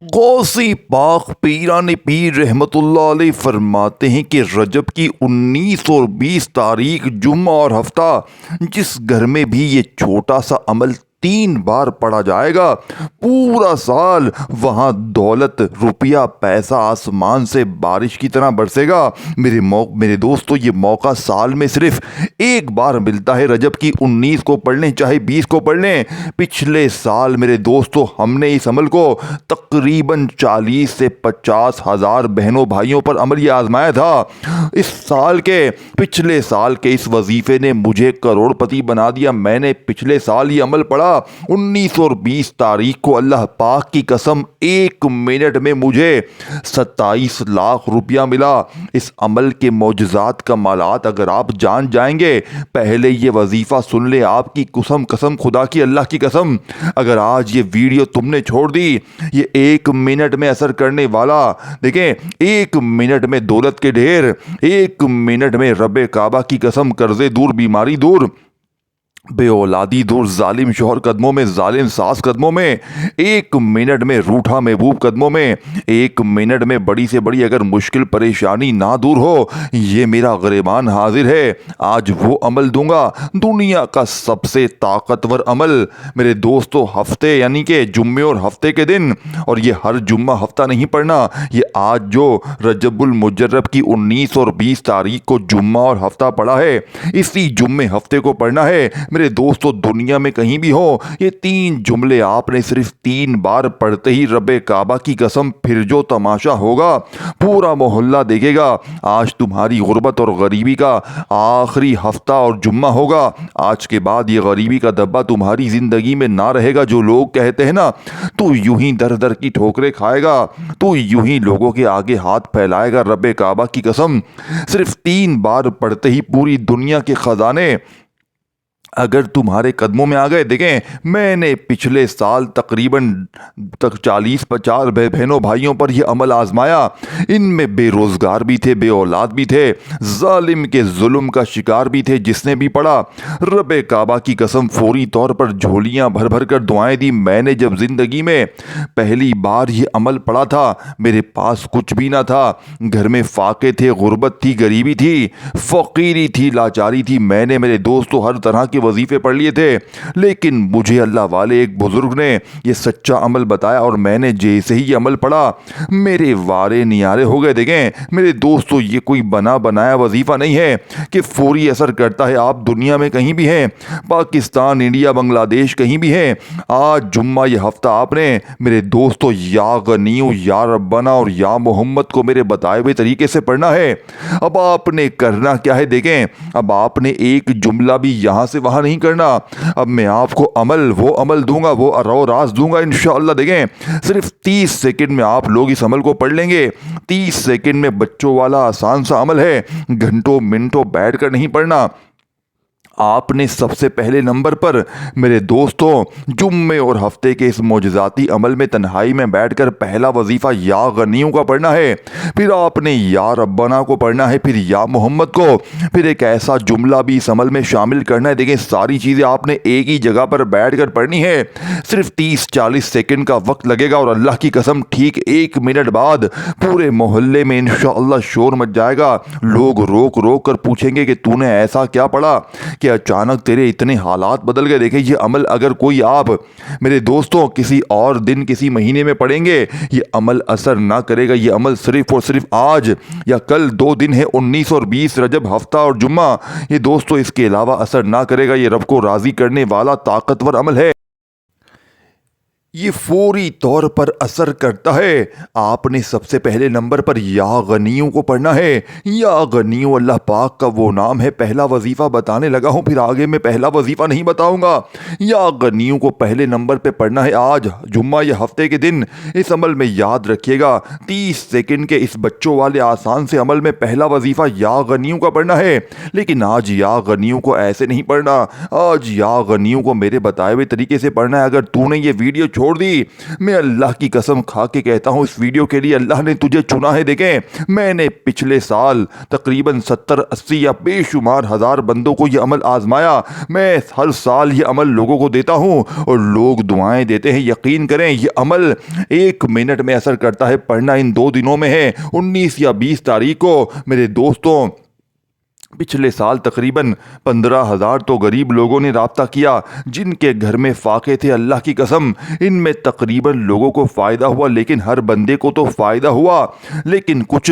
गौसी पाक पीरान पीर रहमतुल्लाह अलैह फरमाते हैं कि रजब की 19 और 20 तारीख जुम्मा और हफ्ता जिस घर में भी ये छोटा सा अमल 3 बार पढ़ा जाएगा, पूरा साल वहाँ दौलत रुपया पैसा आसमान से बारिश की तरह बरसेगा। मेरे दोस्तों, ये मौका साल में सिर्फ एक बार मिलता है। रजब की 19 को पढ़ लें चाहे 20 को पढ़ लें। पिछले साल मेरे दोस्तों हमने इस अमल को तकरीबन 40 से 50 हज़ार बहनों भाइयों पर अमल ये आजमाया था। पिछले साल के इस वजीफे ने मुझे करोड़पति बना दिया। मैंने पिछले साल ये अमल पढ़ा 19 और 20 तारीख को। अल्लाह पाक की कसम 1 मिनट में मुझे 27 लाख रुपया मिला। इस अमल के मौजज़ात कमालात अगर आप जान जाएंगे, पहले ये वजीफा सुन ले। आपकी कसम खुदा की, अल्लाह की कसम, अगर आज ये वीडियो तुमने छोड़ दी, ये 1 मिनट में असर करने वाला, देखें 1 मिनट में दौलत के ढेर, 1 मिनट में रब्बे काबा की कसम कर्जे दूर, बीमारी दूर, बे औलादी दूर, जालिम शोहर कदमों में, जालिम सास कदमों में, 1 मिनट में रूठा महबूब कदमों में, 1 मिनट में बड़ी से बड़ी अगर मुश्किल परेशानी ना दूर हो, ये मेरा ग़रीबान हाजिर है। आज वो अमल दूंगा, दुनिया का सबसे ताकतवर अमल मेरे दोस्तों। हफ्ते यानी कि जुम्मे और हफ्ते के दिन, और ये हर जुम्मा हफ्ता नहीं पढ़ना। ये आज जो रजबुल मुजर्रब की 19 और 20 तारीख को जुम्मा और हफ्ता पढ़ा है, इसी जुम्मे हफ्ते को पढ़ना है मेरे दोस्तों। दुनिया में कहीं भी हो, ये 3 जुमले आपने सिर्फ 3 बार पढ़ते ही रब्बे काबा की कसम फिर जो तमाशा होगा पूरा मोहल्ला देखेगा। आज तुम्हारी गुर्बत और गरीबी का आखिरी हफ्ता और जुम्मा होगा। आज के बाद ये गरीबी का दब्बा तुम्हारी जिंदगी में ना रहेगा। जो लोग कहते हैं ना, तू यूं ही दर दर की ठोकरें खाएगा, तू यूं ही लोगों के आगे हाथ फैलाएगा, रब्बे काबा की कसम सिर्फ 3 बार पढ़ते ही पूरी दुनिया के खजाने अगर तुम्हारे कदमों में आ गए। देखें, मैंने पिछले साल तकरीबन 40-50 बहनों भाइयों पर यह अमल आजमाया। इनमें बेरोजगार भी थे, बे औलाद भी थे, जालिम के जुल्म का शिकार भी थे। जिसने भी पढ़ा, रब्बे काबा की कसम फौरी तौर पर झोलियां भर भर कर दुआएं दी। मैंने जब जिंदगी में पहली बार ये अमल पढ़ा था, मेरे पास कुछ भी ना था। घर में फाके थे, गुर्बत थी, गरीबी थी, फकीरी थी, लाचारी थी। मैंने मेरे दोस्तों हर तरह के वजीफे पढ़ लिए थे, लेकिन मुझे अल्लाह वाले एक बुजुर्ग ने यह सच्चा अमल बताया, और मैंने जैसे ही ये अमल पढ़ा, मेरे वारे नियारे हो गए। देखें मेरे दोस्तों, ये कोई बना बनाया वजीफा नहीं है कि फौरी असर करता है। आप दुनिया में कहीं भी हैं, पाकिस्तान, इंडिया, बांग्लादेश, कहीं भी हैं, आज जुम्मा ये हफ्ता आपने मेरे दोस्तों या गनीयू, या रब्बना और या मोहम्मद को मेरे बताए हुए तरीके से पढ़ना है। अब आपने करना क्या है, देखें, अब आपने एक जुमला भी यहां से वहां नहीं करना। अब मैं आपको वो अमल दूंगा, वो अरो राज दूंगा इंशाअल्लाह। देखें सिर्फ 30 सेकंड में आप लोग इस अमल को पढ़ लेंगे। 30 सेकंड में बच्चों वाला आसान सा अमल है, घंटों मिनटों बैठ कर नहीं पढ़ना। आपने सबसे पहले नंबर पर मेरे दोस्तों जुम्मे और हफ्ते के इस मोजज़ाती अमल में तन्हाई में बैठकर पहला वजीफ़ा या गनियों का पढ़ना है, फिर आपने या रब्बना को पढ़ना है, फिर या मोहम्मद को, फिर एक ऐसा जुमला भी इस अमल में शामिल करना है। देखिए सारी चीज़ें आपने एक ही जगह पर बैठकर पढ़नी है। सिर्फ 30-40 सेकंड का वक्त लगेगा, और अल्लाह की कसम ठीक 1 मिनट बाद पूरे मोहल्ले में इंशाअल्लाह शोर मच जाएगा। लोग रोक रोक कर पूछेंगे कि तूने ऐसा क्या पढ़ा कि अचानक तेरे इतने हालात बदल गए। देखिए ये अमल अगर कोई आप मेरे दोस्तों किसी और दिन, किसी महीने में पढ़ेंगे, ये अमल असर ना करेगा। ये अमल सिर्फ और सिर्फ आज या कल 2 दिन है, 19 और 20 रजब हफ्ता और जुम्मा, ये दोस्तों इसके अलावा असर ना करेगा। ये रब को राजी करने वाला ताकतवर अमल है। ये फौरी तौर पर असर करता है। आपने सबसे पहले नंबर पर या गनियों को पढ़ना है। या गनियों अल्लाह पाक का वो नाम है। पहला वजीफ़ा बताने लगा हूँ, फिर आगे मैं पहला वजीफ़ा नहीं बताऊँगा। या गनियों को पहले नंबर पे पढ़ना है। आज जुम्मा या हफ्ते के दिन इस अमल में याद रखिएगा, 30 सेकंड के इस बच्चों वाले आसान से अमल में पहला वजीफ़ा या गनियों का पढ़ना है। लेकिन आज या गनियों को ऐसे नहीं पढ़ना, आज या गनियों को मेरे बताए हुए तरीके से पढ़ना है। अगर तूने ये वीडियो छोड़ दी। मैं अल्लाह की कसम खा के कहता हूँ, इस वीडियो के लिए अल्लाह ने तुझे चुना है। देखें, मैंने पिछले साल तकरीबन 70-80 या बेशुमार हज़ार बंदों को ये अमल आजमाया। मैं हर साल ये अमल लोगों को देता हूँ और लोग दुआएं देते हैं। यकीन करें, ये अमल 1 मिनट में असर करता है। पढ़ना इन 2 दिनों में है, 19 या 20 तारीख को। मेरे दोस्तों, पिछले साल तकरीबन 15,000 तो गरीब लोगों ने राब्ता किया जिनके घर में फाके थे। अल्लाह की कसम, इनमें तकरीबन लोगों को फ़ायदा हुआ, लेकिन हर बंदे को तो फ़ायदा हुआ, लेकिन कुछ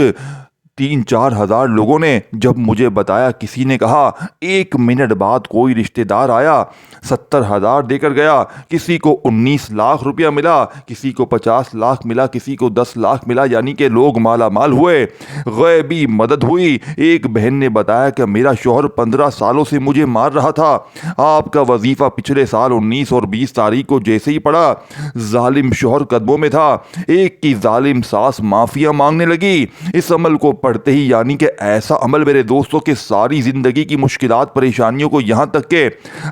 3-4 हज़ार लोगों ने जब मुझे बताया, किसी ने कहा 1 मिनट बाद कोई रिश्तेदार आया, 70,000 देकर गया। किसी को 19 लाख रुपया मिला, किसी को 50 लाख मिला, किसी को 10 लाख मिला। यानी कि लोग माला माल हुए, गैबी मदद हुई। एक बहन ने बताया कि मेरा शौहर 15 सालों से मुझे मार रहा था। आपका वजीफ़ा पिछले साल 19 और 20 तारीख को जैसे ही पड़ा, जालिम शौहर कदमों में था। एक की जालिम सास माफिया मांगने लगी। इस अमल को पढ़ते ही, यानी कि ऐसा अमल मेरे दोस्तों के सारी ज़िंदगी की मुश्किलात परेशानियों को, यहाँ तक के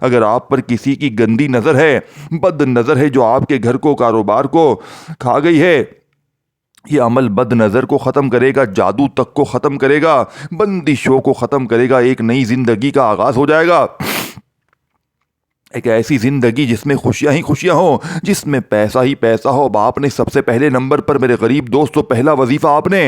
अगर आप पर किसी की गंदी नज़र है, बद नज़र है जो आपके घर को, कारोबार को खा गई है, ये अमल बद नज़र को ख़त्म करेगा, जादू तक को ख़त्म करेगा, बंदिशों को ख़त्म करेगा। एक नई ज़िंदगी का आगाज़ हो जाएगा। एक ऐसी ज़िंदगी जिसमें खुशियाँ ही खुशियाँ हो, जिसमें पैसा ही पैसा हो। अब आपने सबसे पहले नंबर पर मेरे गरीब दोस्तों, पहला वजीफ़ा आपने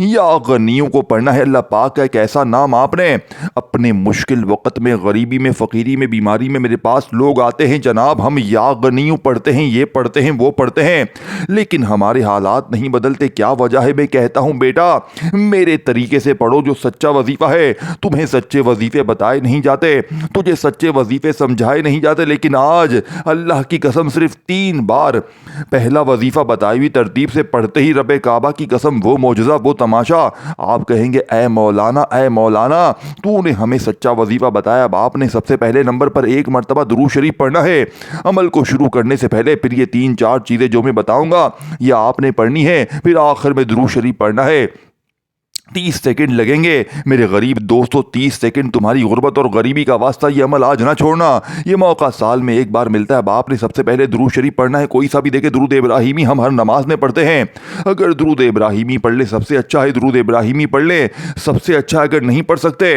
या गनियों को पढ़ना है। अल्लाह पाक का एक ऐसा नाम आपने, अपने मुश्किल वक़्त में, गरीबी में, फ़कीरी में, बीमारी में मेरे पास लोग आते हैं, जनाब हम या गनियों पढ़ते हैं, ये पढ़ते हैं, वो पढ़ते हैं, लेकिन हमारे हालात नहीं बदलते। क्या वजह है? मैं कहता हूँ बेटा, मेरे तरीके से पढ़ो जो सच्चा वजीफ़ा है। तुम्हें सच्चे वजीफ़े बताए नहीं जाते, तुझे सच्चे वजीफ़े समझाए नहीं जाते, लेकिन आज अल्लाह की कसम सिर्फ 3 बार पहला वजीफा बताई हुई तरतीब से पढ़ते ही रब्बे काबा की कसम, वो मौजज़ा, वो तमाशा, आप कहेंगे ऐ मौलाना तूने हमें सच्चा वजीफा बताया। अब आपने सबसे पहले नंबर पर 1 मरतबा दुरूद शरीफ पढ़ना है। अमल को शुरू करने से पहले फिर ये 3-4 चीज़ें जो मैं बताऊंगा ये आपने पढ़नी है, फिर आखिर में दुरूद शरीफ पढ़ना है। 30 सेकंड लगेंगे मेरे गरीब दोस्तों, 30 सेकंड। तुम्हारी गुर्बत और गरीबी का वास्ता, ये अमल आज ना छोड़ना। ये मौका साल में एक बार मिलता है। अब आपने सबसे पहले दुरूद शरीफ पढ़ना है, कोई सा भी। देखे, दुरूद इब्राहिमी हम हर नमाज में पढ़ते हैं। अगर दुरूद इब्राहिमी पढ़ ले सबसे अच्छा है, दुरूद इब्राहिमी पढ़ ले सबसे अच्छा। अगर नहीं पढ़ सकते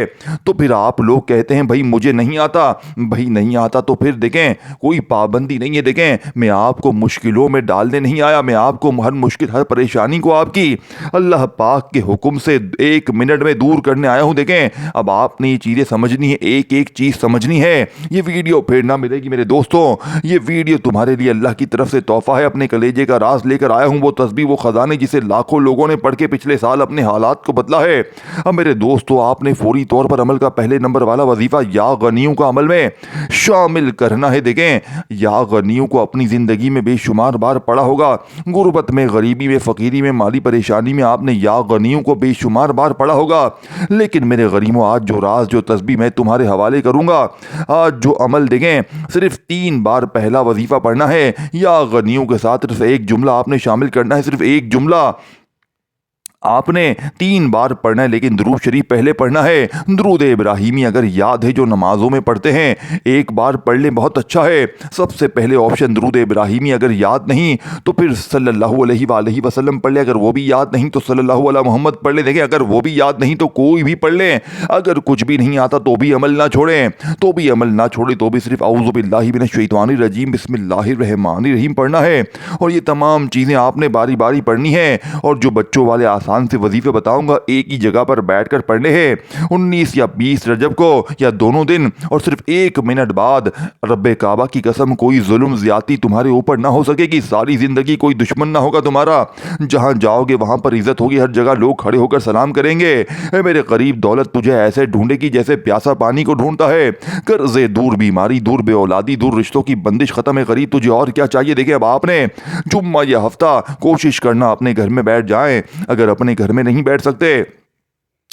तो फिर आप लोग कहते हैं भाई मुझे नहीं आता, भाई नहीं आता तो फिर देखें, कोई पाबंदी नहीं है। देखें, मैं आपको मुश्किलों में डालने नहीं आया, मैं आपको हर मुश्किल, हर परेशानी को आपकी अल्लाह पाक के हुक्म से 1 मिनट में दूर करने आया हूं। देखें, अब आपने ये चीज़ें समझनी है, एक एक चीज़ समझनी है। ये वीडियो फिर ना मिलेगी मेरे दोस्तों। ये वीडियो तुम्हारे लिए अल्लाह की तरफ से तोहफा है। अपने कलेजे का राज लेकर आया हूं, वो तस्बीह, वो खजाने जिसे लाखों लोगों ने पढ़ के पिछले साल अपने हालात को बदला है। अब मेरे दोस्तों, आपने फौरी तौर पर अमल का पहले नंबर वाला वजीफा या गनियों का अमल में शामिल करना है। देखें, या गनियों को अपनी ज़िंदगी में बेशुमार बार पढ़ा होगा। गुर्बत में, गरीबी में, फ़कीरी में, माली परेशानी में आपने या गनियों को बेशुमार बार पढ़ा होगा। लेकिन मेरे गरीबों, आज जो राज, जो तस्बीह मैं तुम्हारे हवाले करूंगा, आज जो अमल देखें, सिर्फ 3 बार पहला वजीफा पढ़ना है। या गनियों के साथ सिर्फ एक जुमला आपने शामिल करना है, सिर्फ एक जुमला आपने 3 बार पढ़ना है, लेकिन दुरूद शरीफ पहले पढ़ना है। दुरूद इब्राहिमी अगर याद है जो नमाजों में पढ़ते हैं, एक बार पढ़ लें, बहुत अच्छा है। सबसे पहले ऑप्शन दुरूद इब्राहिमी। अगर याद नहीं तो फिर सल्लल्लाहु अलैहि वसल्लम पढ़ ले। अगर वो भी याद नहीं तो सल्लल्लाहु अला मोहम्मद पढ़ ले। देखें, अगर वो भी याद नहीं तो कोई भी पढ़ लें। अगर कुछ भी नहीं आता तो भी अमल ना छोड़ें, तो भी सिर्फ औज़ु बिल्लाहि मिनश शैतानिर रजीम बिस्मिल्लाहिर रहमानिर रहीम पढ़ना है। और ये तमाम चीज़ें आपने बारी बारी पढ़नी है। और जो बच्चों वाले आसान से वजीफे बताऊंगा, एक ही जगह पर बैठकर पढ़ने हैं, 19 या 20 रजब को या दोनों दिन। और सिर्फ 1 मिनट बाद रब्बे काबा की कसम, कोई जुल्म ज्यादती तुम्हारे ऊपर ना हो सकेगी। सारी जिंदगी कोई दुश्मन ना होगा तुम्हारा। जहां जाओगे वहां पर इज्जत होगी, हर जगह लोग खड़े होकर सलाम करेंगे। मेरे करीब, दौलत तुझे ऐसे ढूंढेगी जैसे प्यासा पानी को ढूंढता है। कर्जे दूर, बीमारी दूर, बेऔलादी दूर, रिश्तों की बंदिश खत्म है। करीब, तुझे और क्या चाहिए? देखिए, अब आपने जुम्मा या हफ्ता कोशिश करना अपने घर में बैठ जाएं। अगर अपने घर में नहीं बैठ सकते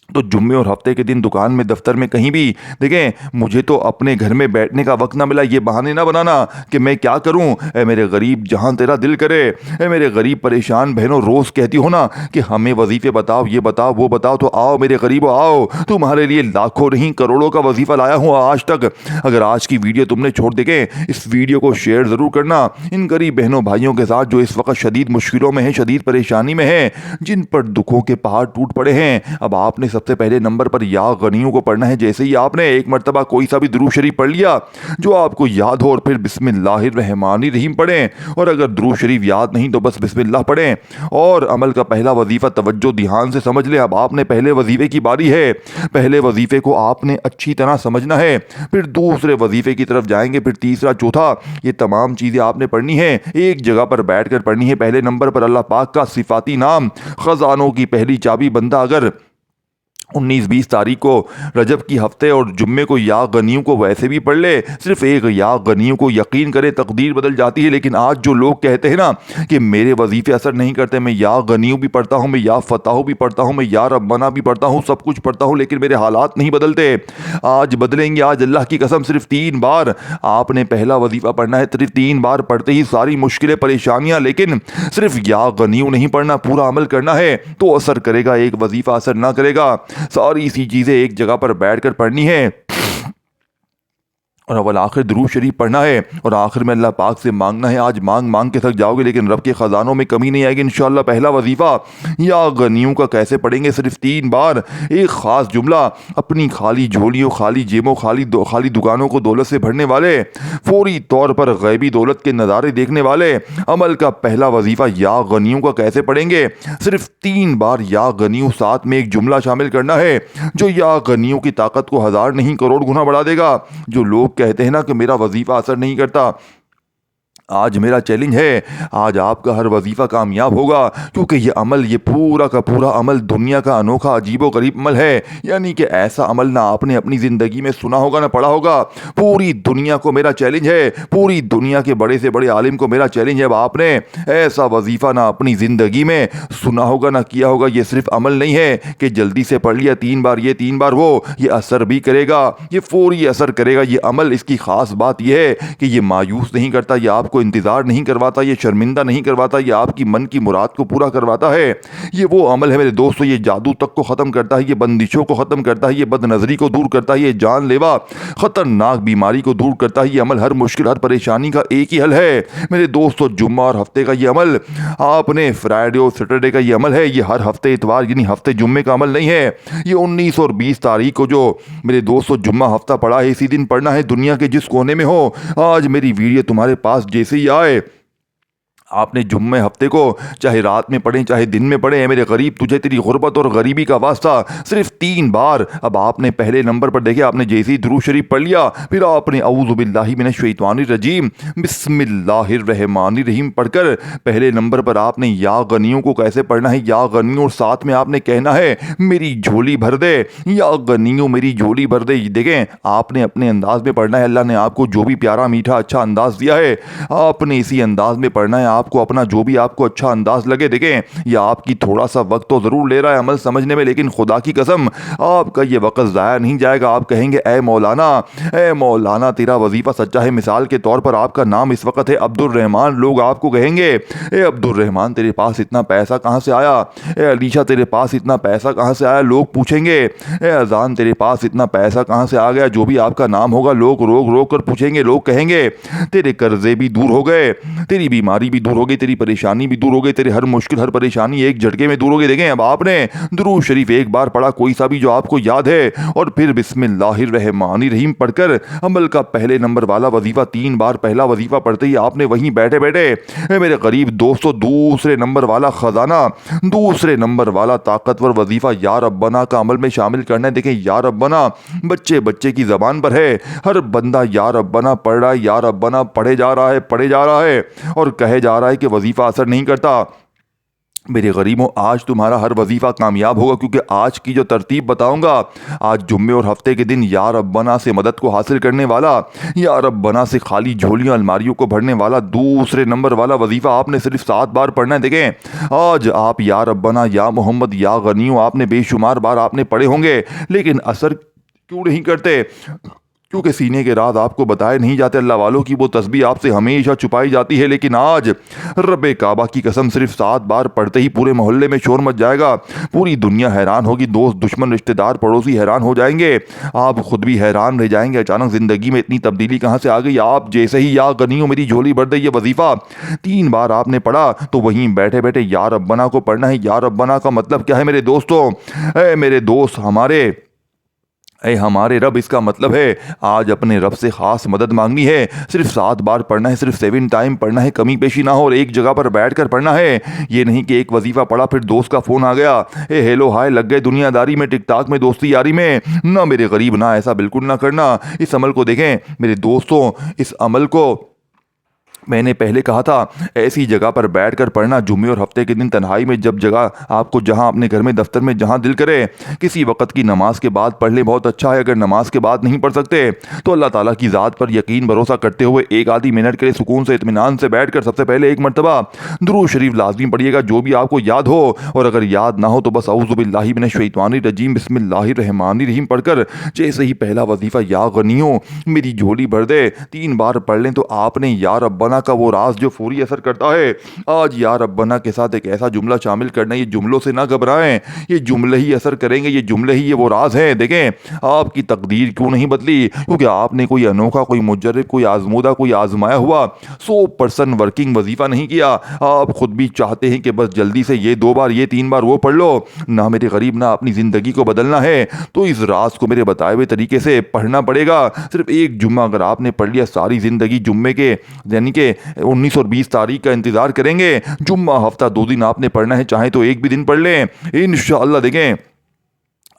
तो जुम्मे और हफ्ते के दिन दुकान में, दफ्तर में, कहीं भी देखें, मुझे तो अपने घर में बैठने का वक्त ना मिला। ये बहाने ना बनाना कि मैं क्या करूं। ए मेरे गरीब, जहां तेरा दिल करे। ए मेरे गरीब परेशान बहनों, रोज कहती हो ना कि हमें वजीफे बताओ, ये बताओ, वो बताओ, तो आओ मेरे गरीबो आओ, तुम्हारे लिए लाखों नहीं करोड़ों का वजीफा लाया हूँ आज तक। अगर आज की वीडियो तुमने छोड़, देखें इस वीडियो को शेयर जरूर करना इन गरीब बहनों भाइयों के साथ जो इस वक्त शदीद मुश्किलों में है, शदीद परेशानी में है, जिन पर दुखों के पहाड़ टूट पड़े हैं। अब आपने सबसे पहले नंबर पर या गनियों को पढ़ना है। जैसे ही आपने एक मर्तबा कोई सा भी दुरूद शरीफ पढ़ लिया जो आपको याद हो, और फिर बिस्मिल्लाहिर्रहमानिर्रहीम पढ़ें। और अगर दुरूद शरीफ याद नहीं तो बस बिस्मिल्लाह पढ़ें। और अमल का पहला वजीफा तवज्जो ध्यान से समझ लें। अब आपने पहले वजीफे की बारी है। पहले वजीफे को आपने अच्छी तरह समझना है, फिर दूसरे वजीफे की तरफ जाएंगे, फिर तीसरा, चौथा। ये तमाम चीज़ें आपने पढ़नी है, एक जगह पर बैठकर पढ़नी है। पहले नंबर पर अल्लाह पाक का सिफाती नाम, खजानों की पहली चाबी। बंदा अगर 19-20 तारीख को रजब की हफ्ते और जुम्मे को या गनियों को वैसे भी पढ़ ले, सिर्फ एक या गनियों को यकीन करे, तकदीर बदल जाती है। लेकिन आज जो लोग कहते हैं ना कि मेरे वजीफे असर नहीं करते, मैं या गनियों भी पढ़ता हूँ, मैं या फताह भी पढ़ता हूँ, मैं या रब्बाना भी पढ़ता हूँ, सब कुछ पढ़ता हूँ, लेकिन मेरे हालात नहीं बदलते। आज बदलेंगे। आज अल्लाह की कसम सिर्फ 3 बार आपने पहला वजीफा पढ़ना है। सिर्फ 3 बार पढ़ते ही सारी मुश्किलें, परेशानियां, लेकिन सिर्फ या गनियों नहीं पढ़ना, पूरा अमल करना है तो असर करेगा। एक वजीफा असर ना करेगा। सारी सी चीज़ें एक जगह पर बैठकर पढ़नी है, और अव्वल आखिर दुरूद शरीफ पढ़ना है, और आखिर में अल्लाह पाक से मांगना है। आज मांग मांग के थक जाओगे, लेकिन रब के ख़जानों में कमी नहीं आएगी इंशाअल्लाह। पहला वजीफ़ा या गनियों का कैसे पढ़ेंगे? सिर्फ 3 बार एक ख़ास जुमला। अपनी खाली झोलियों, खाली जेबों, खाली दुकानों को दौलत से भरने वाले, फौरी तौर पर गैबी दौलत के नज़ारे देखने वाले, अमल का पहला वजीफ़ा या गनियों का कैसे पढ़ेंगे? सिर्फ 3 बार या गनियों, साथ में एक जुमला शामिल करना है जो या गनियों की ताकत को 1000 नहीं करोड़ गुना बढ़ा देगा। जो लोग कहते हैं ना कि मेरा वजीफा असर नहीं करता, आज मेरा चैलेंज है, आज आपका हर वजीफ़ा कामयाब होगा, क्योंकि ये अमल, ये पूरा का पूरा अमल दुनिया का अनोखा अजीबो गरीब अमल है। यानी कि ऐसा अमल ना आपने अपनी ज़िंदगी में सुना होगा ना पढ़ा होगा। पूरी दुनिया को मेरा चैलेंज है, पूरी दुनिया के बड़े से बड़े आलिम को मेरा चैलेंज है। अब आपने ऐसा वजीफ़ा ना अपनी ज़िंदगी में सुना होगा ना किया होगा। ये सिर्फ अमल नहीं है कि जल्दी से पढ़ लिया 3 बार ये 3 बार वो, ये असर भी करेगा, ये फौरी असर करेगा। ये अमल, इसकी ख़ास बात यह है कि ये मायूस नहीं करता, ये आपको इंतजार नहीं करवाता, ये शर्मिंदा नहीं करवाता, ये आपकी मन की मुराद को पूरा करवाता है। ये वो अमल है मेरे दोस्तों, ये जादू तक को ख़त्म करता है, ये बंदिशों को ख़त्म करता है, ये बदनज़री को दूर करता है, ये जानलेवा ख़तरनाक बीमारी को दूर करता है। ये अमल हर मुश्किल, हर परेशानी का एक ही हल है मेरे दोस्तों। जुम्मा और हफ्ते का ये अमल, आपने फ्राइडे और सैटरडे का ये अमल है, ये हर हफ्ते इतवार यानी हफ्ते जुम्मे का अमल नहीं है। ये 19 और 20 तारीख को जो मेरे दोस्तों जुम्मा हफ्ता पड़ा है, इसी दिन पढ़ना है, दुनिया के जिस कोने में हो। आज मेरी वीडियो तुम्हारे पास जैसे ही आए, आपने जुम्मे हफ्ते को चाहे रात में पढ़ें चाहे दिन में पढ़ें, मेरे गरीब तुझे तेरी गुर्बत और गरीबी का वास्ता, सिर्फ 3 बार। अब आपने पहले नंबर पर देखे, आपने जैसे ही दुरूद शरीफ पढ़ लिया, फिर आपने औज़ु बिल्लाहि मिनश शैतानिर रजीम बिस्मिल्लाहिर्रहमानिर्रहीम पढ़कर पहले नंबर पर आपने या गनियों को कैसे पढ़ना है, या गनियों, और साथ में आपने कहना है मेरी झोली भर दे, या गनियों मेरी झोली भर दे। देखें, आपने अपने अंदाज में पढ़ना है। अल्लाह ने आपको जो भी प्यारा मीठा अच्छा अंदाज दिया है, आपने इसी अंदाज में पढ़ना है। आपको अपना जो भी आपको अच्छा अंदाज लगे, देखें यह आपकी थोड़ा सा वक्त तो ज़रूर ले रहा है अमल समझने में, लेकिन खुदा की कसम आपका ये वक्त ज़ाया नहीं जाएगा। आप कहेंगे ए मौलाना तेरा वजीफ़ा सच्चा है। मिसाल के तौर पर आपका नाम इस वक्त है अब्दुल रहमान, लोग आपको कहेंगे ए अब्दुल रहमान तेरे पास इतना पैसा कहाँ से आया, ए अलीशा तेरे पास इतना पैसा कहाँ से आया। लोग पूछेंगे ए अजान तेरे पास इतना पैसा कहाँ से आ गया। जो भी आपका नाम होगा लोग रोक रोक कर पूछेंगे। लोग कहेंगे तेरे कर्जे भी दूर हो गए, तेरी बीमारी भी दूर हो गई, तेरी परेशानी भी दूर हो गई, तेरी हर मुश्किल हर परेशानी एक झटके में दूर हो गई। देखें, अब आपने दुरूद शरीफ एक बार पढ़ा, कोई सा भी जो आपको याद है, और फिर बिस्मिल्लाहिर्रहमानिर्रहीम पढ़कर अमल का पहले नंबर वाला वजीफा 3 बार, पहला वजीफा पढ़ते ही आपने वहीं बैठे बैठे मेरे करीब दोस्तों दूसरे नंबर वाला खजाना, दूसरे नंबर वाला ताकतवर वजीफा या रब्बना का अमल में शामिल करना है। देखें, या रब्बना बच्चे बच्चे की जबान पर है, हर बंदा या रब्बना पढ़ रहा है, या रब्बना पढ़े जा रहा है और कहे जा रहा है कि वजीफा असर नहीं करता। मेरे गरीबों, आज तुम्हारा हर वजीफ़ा कामयाब होगा, क्योंकि आज की जो तरतीब बताऊंगा, आज जुम्मे और हफ्ते के दिन या रब्बना से मदद को हासिल करने वाला, या रब्बना से खाली झोलियां अलमारियों को भरने वाला दूसरे नंबर वाला वजीफ़ा आपने सिर्फ 7 बार पढ़ना है। देखें, आज आप या रब्बना, या मोहम्मद, या गनियो आपने बेशुमार बार आपने पढ़े होंगे, लेकिन असर क्यों नहीं करते? क्योंकि सीने के राज आपको बताए नहीं जाते अल्लाह वालों की, वो तस्बीह आपसे हमेशा छुपाई जाती है। लेकिन आज रब्बे काबा की कसम, सिर्फ 7 बार पढ़ते ही पूरे मोहल्ले में शोर मच जाएगा, पूरी दुनिया हैरान होगी, दोस्त दुश्मन रिश्तेदार पड़ोसी हैरान हो जाएंगे, आप खुद भी हैरान रह जाएंगे, अचानक जिंदगी में इतनी तब्दीली कहाँ से आ गई। आप जैसे ही या गनियों मेरी झोली भर दे, ये वजीफा 3 बार आपने पढ़ा, तो वहीं बैठे बैठे या रब्बना को पढ़ना है। या रब्बना का मतलब क्या है मेरे दोस्तों? मेरे दोस्त, हमारे रब, इसका मतलब है आज अपने रब से खास मदद मांगनी है। सिर्फ 7 बार पढ़ना है, सिर्फ 7 टाइम पढ़ना है, कमी पेशी ना हो, और एक जगह पर बैठकर पढ़ना है। ये नहीं कि एक वजीफा पढ़ा फिर दोस्त का फोन आ गया, हेलो हाय लग गए दुनियादारी में, टिकटाक में, दोस्ती यारी में। ना मेरे गरीब, ना ऐसा बिल्कुल ना करना। इस अमल को देखें मेरे दोस्तों, इस अमल को मैंने पहले कहा था, ऐसी जगह पर बैठकर पढ़ना, जुम्मे और हफ्ते के दिन तन्हाई में, जब जगह आपको, जहां अपने घर में, दफ्तर में, जहां दिल करे, किसी वक्त की नमाज के बाद पढ़ ले, बहुत अच्छा है। अगर नमाज के बाद नहीं पढ़ सकते तो अल्लाह ताला की ज़ात पर यकीन भरोसा करते हुए एक आधी मिनट के लिए सुकून से, इत्मीनान से बैठकर सबसे पहले एक मरतबा दुरूद शरीफ लाजमी पढ़िएगा, जो भी आपको याद हो। और अगर याद ना हो तो बस औज़ु बिल्लाहि मिनश शैतानिर रजीम बिस्मिल्लाहिर रहमानिर रहीम पढ़कर जैसे ही पहला वजीफ़ा या गनियो मेरी झोली भर दे 3 बार पढ़ लें, तो आपने या रब्बना का वो राज जो फौरी असर करता है। आज या रब्बना के साथ एक ऐसा जुमला शामिल करना, ये जुमलों से ना घबराएं, ये जुमले ही असर करेंगे, ये जुमले ही ये वो राज है। देखें, आपकी तकदीर क्यों नहीं बदली? क्योंकि आपने कोई अनोखा, कोई मुजर्रब, कोई आजमूदा, कोई आजमाया हुआ 100% वर्किंग वजीफा नहीं किया। आप खुद भी चाहते हैं कि बस जल्दी से ये 2 बार, ये 3 बार वो पढ़ लो। ना मेरे गरीब, ना अपनी जिंदगी को बदलना है तो इस राज को मेरे बताए हुए तरीके से पढ़ना पड़ेगा। सिर्फ एक जुम्मा अगर आपने पढ़ लिया, सारी जिंदगी जुम्मे के, यानी कि 19 और 20 तारीख का इंतजार करेंगे। जुम्मा हफ्ता 2 दिन आपने पढ़ना है, चाहे तो एक भी दिन पढ़ लें इंशाअल्लाह। देखें,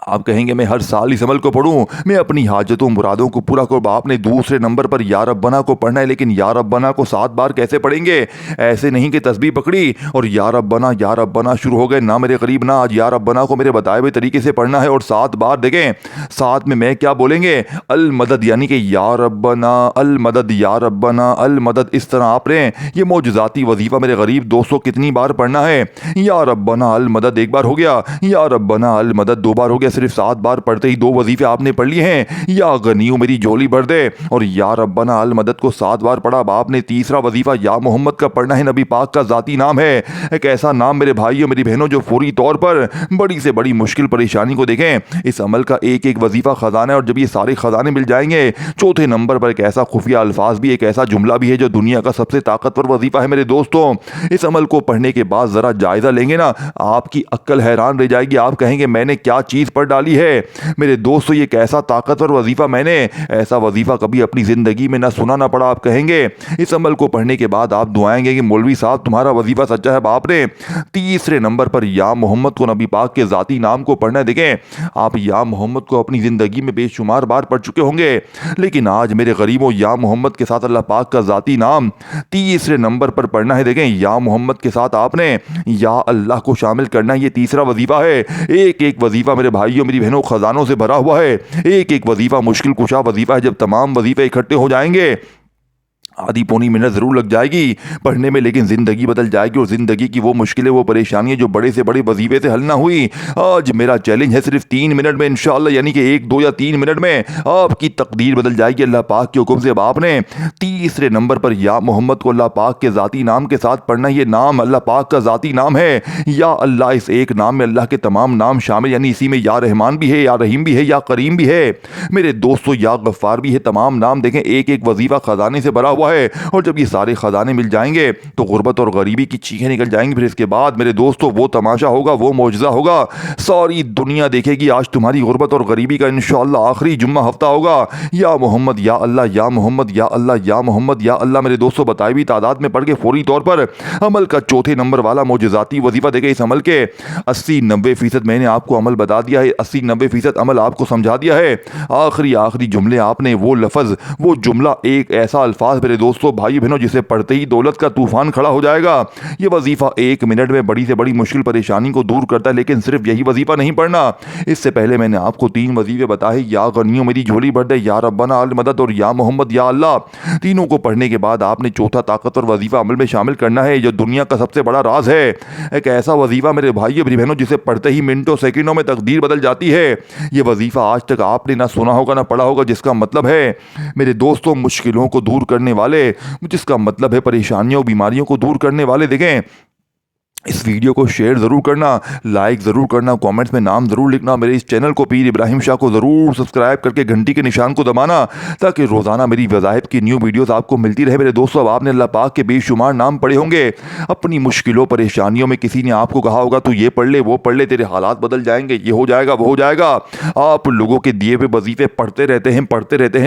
आप कहेंगे मैं हर साल इस अमल को पढ़ूं, मैं अपनी हाजतों मुरादों को पूरा करूं। आपने दूसरे नंबर पर या रब्बना को पढ़ना है, लेकिन या रब्बना को 7 बार कैसे पढ़ेंगे? ऐसे नहीं कि तस्बीह पकड़ी और या रब्बना शुरू हो गए। ना मेरे करीब, ना आज या रब्बना को मेरे बताए हुए तरीके से पढ़ना है और 7 बार। देखें, साथ में मैं क्या बोलेंगे? अल मदद, यानी कि या रब्बना अल मदद, या रब्बना अल मदद। इस तरह आपने ये मौजूदाती वजीफा मेरे गरीब दोस्तों कितनी बार पढ़ना है? या रब्बना अल मदद 1 बार हो गया, या रब्बना अल मदद 2 बार हो गया। सिर्फ 7 बार पढ़ते ही 2 वजीफे आपने पढ़ लिए हैं। या गनियों मेरी झोली भर दे, और या रब्बना अल मदद को 7 बार पढ़ा। अब आपने तीसरा वजीफा या मोहम्मद का पढ़ना है। नबी पाक का जाती नाम है, एक ऐसा नाम मेरे भाइयों मेरी बहनों जो फौरी तौर पर बड़ी से बड़ी मुश्किल परेशानी को देखें। इस अमल का एक एक वजीफा खजाना है, और जब ये सारे खजाने मिल जाएंगे, चौथे नंबर पर एक ऐसा खुफिया अल्फाज भी, एक ऐसा जुमला भी है जो दुनिया का सबसे ताकतवर वजीफा है। मेरे दोस्तों, इस अमल को पढ़ने के बाद जरा जायजा लेंगे ना, आपकी अक्ल हैरान रह जाएगी। आप कहेंगे मैंने क्या चीज पढ़ डाली है। मेरे दोस्तों, ये कैसा ताकतवर वजीफा, मैंने ऐसा वजीफा कभी अपनी जिंदगी में ना सुना ना पढ़ा। आप कहेंगे, इस अमल को पढ़ने के बाद आप दुआएंगे कि मौलवी साहब तुम्हारा वजीफा सच्चा है। आपने तीसरे नंबर पर या मोहम्मद को, नबी पाक के जाती नाम को पढ़ना है। देखें, आप या मोहम्मद को अपनी जिंदगी में बेशुमार बार पढ़ चुके होंगे, लेकिन आज मेरे गरीबों या मोहम्मद के साथ अल्लाह पाक का जाती नाम तीसरे नंबर पर पढ़ना है। देखें, या मोहम्मद के साथ आपने या अल्लाह को शामिल करना है। ये तीसरा वजीफा है। एक एक वजीफा मेरे भाइयों मेरी बहनों खजानों से भरा हुआ है। एक एक वजीफा मुश्किल कुशा वजीफा है। जब तमाम वजीफे इकट्ठे हो जाएंगे, आधी पौनी मिनट ज़रूर लग जाएगी पढ़ने में, लेकिन ज़िंदगी बदल जाएगी। और ज़िंदगी की वो मुश्किलें, वो परेशानियां जो बड़े से बड़े वजीफे से हल ना हुई, आज मेरा चैलेंज है सिर्फ 3 मिनट में इंशाअल्लाह, यानी कि 1, 2 या 3 मिनट में आपकी तकदीर बदल जाएगी अल्लाह पाक के हुक्म से। अब आपने तीसरे नंबर पर या मोहम्मद को अल्लाह पाक के ज़ाती नाम के साथ पढ़ना। ये नाम अल्लाह पाक का ज़ाती नाम है। या अल्लाह, इस एक नाम में अल्लाह के तमाम नाम शामिल, यानी इसी में या रहमान भी है, या रहीम भी है, या करीम भी है। मेरे दोस्तों, या गफ्फार भी है। तमाम नाम देखें, एक एक वजीफा खजाने से भरा हुआ है। और जब ये सारे खजाने मिल जाएंगे तो गुर्बत और गरीबी की चीखें निकल जाएंगी। फिर इसके बाद मेरे दोस्तों वो तमाशा होगा, वो मौजज़ा होगा, सारी दुनिया देखेगी आज तुम्हारी गुर्बत और गरीबी का इंशाअल्लाह आखिरी जुम्मा हफ्ता होगा। या मोहम्मद या अल्लाह, या मोहम्मद या अल्लाह, या मोहम्मद या अल्लाह। मेरे दोस्तों, बताई हुई तादाद में पढ़ के फौरी तौर पर अमल का चौथे नंबर वाला मौजज़ाती वजीफा देखे। इस अमल के 80-90% मैंने आपको अमल बता दिया है, 80-90% अमल आपको समझा दिया है। आखिरी जुमले आपने वो लफ्ज़, वो जुमला, एक ऐसा अल्फाज मेरे मेरे दोस्तों भाई बहनों, जिसे पढ़ते ही दौलत का तूफान खड़ा हो जाएगा। ये वजीफा 1 मिनट में बड़ी से बड़ी मुश्किल परेशानी को दूर करता है। लेकिन सिर्फ यही वजीफा नहीं पढ़ना, इससे पहले मैंने आपको 3 वजीफे बताए, या गनियों मेरी झोली भर दे, या रब्बाना अल मदद और या मोहम्मद या अल्लाह। तीनों को पढ़ने के बाद आपने चौथा ताकतवर वजीफा अमल में शामिल करना है, जो दुनिया का सबसे बड़ा राज है। एक ऐसा वजीफा मेरे भाइयों बहनों जिसे पढ़ते ही मिनटों सेकंडों में तकदीर बदल जाती है। ये वजीफा आज तक आपने ना सुना होगा ना पढ़ा होगा, जिसका मतलब है मेरे दोस्तों मुश्किलों को दूर करने वाले, जिसका मतलब है परेशानियों बीमारियों को दूर करने वाले। देखें, इस वीडियो को शेयर ज़रूर करना, लाइक ज़रूर करना, कमेंट्स में नाम ज़रूर लिखना। मेरे इस चैनल को पीर इब्राहिम शाह को ज़रूर सब्सक्राइब करके घंटी के निशान को दबाना, ताकि रोज़ाना मेरी वज़ाइफ की न्यू वीडियोस आपको मिलती रहे। मेरे दोस्तों, अब आपने अल्लाह पाक के बेशुमार नाम पढ़े होंगे। अपनी मुश्किलों परेशानियों में किसी ने आपको कहा होगा तू ये पढ़ ले वो पढ़ ले, तेरे हालात बदल जाएंगे, ये हो जाएगा वो हो जाएगा। आप लोगों के दिए हुए वजीफे पढ़ते रहते हैं,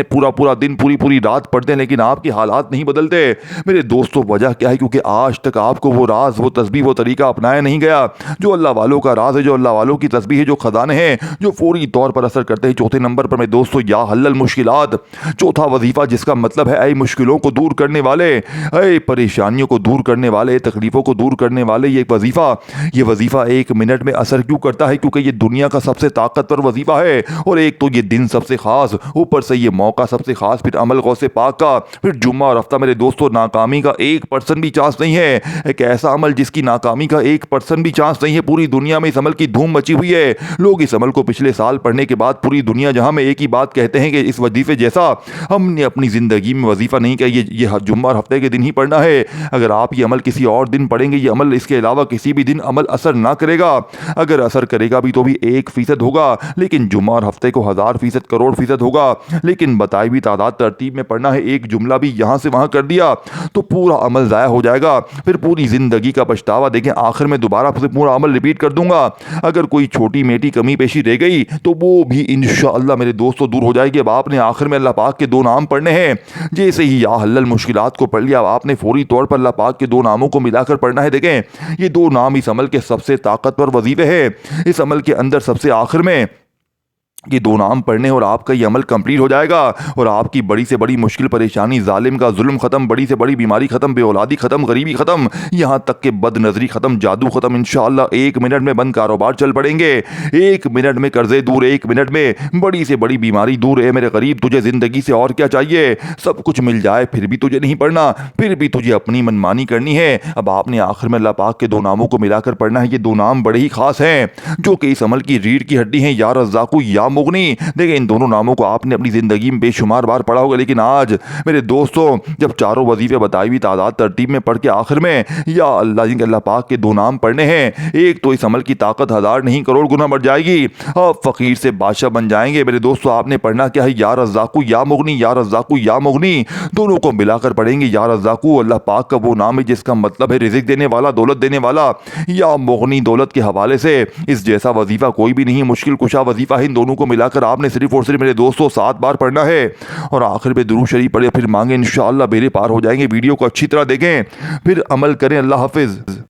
पूरा दिन पूरी पूरी रात पढ़ते हैं, लेकिन आपके हालात नहीं बदलते। मेरे दोस्तों, वजह क्या है? क्योंकि आज तक आपको वो राज, वो तस्बीह, वो तरीका अपनाया नहीं गया जो अल्लाह वालों का राज है, जो अल्लाह वालों की तस्बीह है, जो खजाने हैं, जो फौरी तौर पर असर करते हैं। चौथे नंबर पर मेरे दोस्तों, या हल्लल मुश्किलात, चौथा वजीफा, जिसका मतलब है ऐ मुश्किलों को दूर करने वाले, ऐ परेशानियों को दूर करने वाले, तकलीफों को दूर करने वाले। ये वजीफा 1 मिनट में असर क्यों करता है? क्योंकि ये दुनिया का सबसे ताकतवर वजीफा है। और एक तो ये दिन सबसे खास, ऊपर से ये मौका सबसे खास, फिर अमल गौसे पाक का, फिर जुम्मा और हफ्ता। मेरे दोस्तों, नाकामी का 1% भी चांस नहीं है। एक ऐसा अमल जिसकी नाकामी का 1% भी चांस नहीं है। पूरी दुनिया में इस अमल की धूम मची हुई है। लोग इस अमल को पिछले साल पढ़ने के बाद पूरी दुनिया जहां में एक ही बात कहते हैं कि इस वजीफे जैसा हमने अपनी जिंदगी में वजीफा नहीं किया। ये जुम्मा और हफ्ते के दिन ही पढ़ना है। अगर आप ये अमल किसी और दिन पढ़ेंगे, ये अमल इसके अलावा किसी भी दिन अमल असर ना करेगा। अगर असर करेगा भी तो भी 1% होगा, लेकिन जुम्मा और हफ्ते को 1000%, करोड़ फीसद होगा। लेकिन बताई हुई तादाद तरतीब में पढ़ना है। एक जुमला भी यहां से वहां कर दिया तो पूरा अमल जाया हो जाएगा, फिर पूरी जिंदगी का पछतावा। देखें, आखिर में दोबारा से पूरा अमल रिपीट कर दूंगा। अगर कोई छोटी मेटी कमी पेशी रह गई तो वो भी इंशाअल्लाह मेरे दोस्तों दूर हो जाएगी। अब आपने आखिर में अल्लाह पाक के 2 नाम पढ़ने हैं। जैसे ही या हल्लल मुश्किलात को पढ़ लिया, अब आपने फौरी तौर पर अल्लाह पाक के 2 नामों को मिलाकर पढ़ना है। देखें, ये 2 नाम इस अमल के सबसे ताकतवर वजीफे हैं। इस अमल के अंदर सबसे आखिर में ये 2 नाम पढ़ने और आपका ये अमल कंप्लीट हो जाएगा और आपकी बड़ी से बड़ी मुश्किल परेशानी, जालिम का जुल्म खत्म, बड़ी से बड़ी बीमारी खत्म, बेऔलादी खत्म, गरीबी खत्म, यहाँ तक के बदनजरी खत्म, जादू खत्म। इंशाअल्लाह 1 मिनट में बंद कारोबार चल पड़ेंगे। 1 मिनट में कर्जे दूर, 1 मिनट में बड़ी से बड़ी बीमारी दूर है। मेरे गरीब, तुझे जिंदगी से और क्या चाहिए? सब कुछ मिल जाए फिर भी तुझे नहीं पढ़ना, फिर भी तुझे अपनी मनमानी करनी है। अब आपने आखिर में अल्लाह पाक के 2 नामों को मिलाकर पढ़ना है। ये 2 नाम बड़े ही खास हैं, जो कि इस अमल की रीढ़ की हड्डी हैं। या रज़्ज़ाक़ु, या मुगनी। देखिए, इन दोनों नामों को आपने अपनी जिंदगी में बेशुमार बार पढ़ा होगा, लेकिन आज मेरे दोस्तों जब चारों वजीफे बताई हुई तादाद तरतीब में पढ़ के आखिर में या अल्लाह पाक के 2 नाम पढ़ने हैं, एक तो इस अमल की ताकत 1000 नहीं करोड़ गुना बढ़ जाएगी। आप फकीर से बादशाह बन जाएंगे। मेरे दोस्तों, आपने पढ़ना क्या है? या रज़्ज़ाक़ु या मुगनी, या रज़्ज़ाक़ु या मुगनी, दोनों को मिलाकर पढ़ेंगे। या रज़्ज़ाक़ु अल्लाह पाक का वो नाम है जिसका मतलब है रिज़्क़ देने वाला, दौलत देने वाला। या मुगनी, दौलत के हवाले से इस जैसा वजीफा कोई भी नहीं, मुश्किल कुशा वजीफा है। इन दोनों को मिलाकर आपने सिर्फ और सिर्फ मेरे दोस्तों 7 बार पढ़ना है और आखिर में दुरूद शरीफ पढ़े, फिर मांगे, इंशाअल्लाह बेड़े पार हो जाएंगे। वीडियो को अच्छी तरह देखें, फिर अमल करें। अल्लाह हाफिज।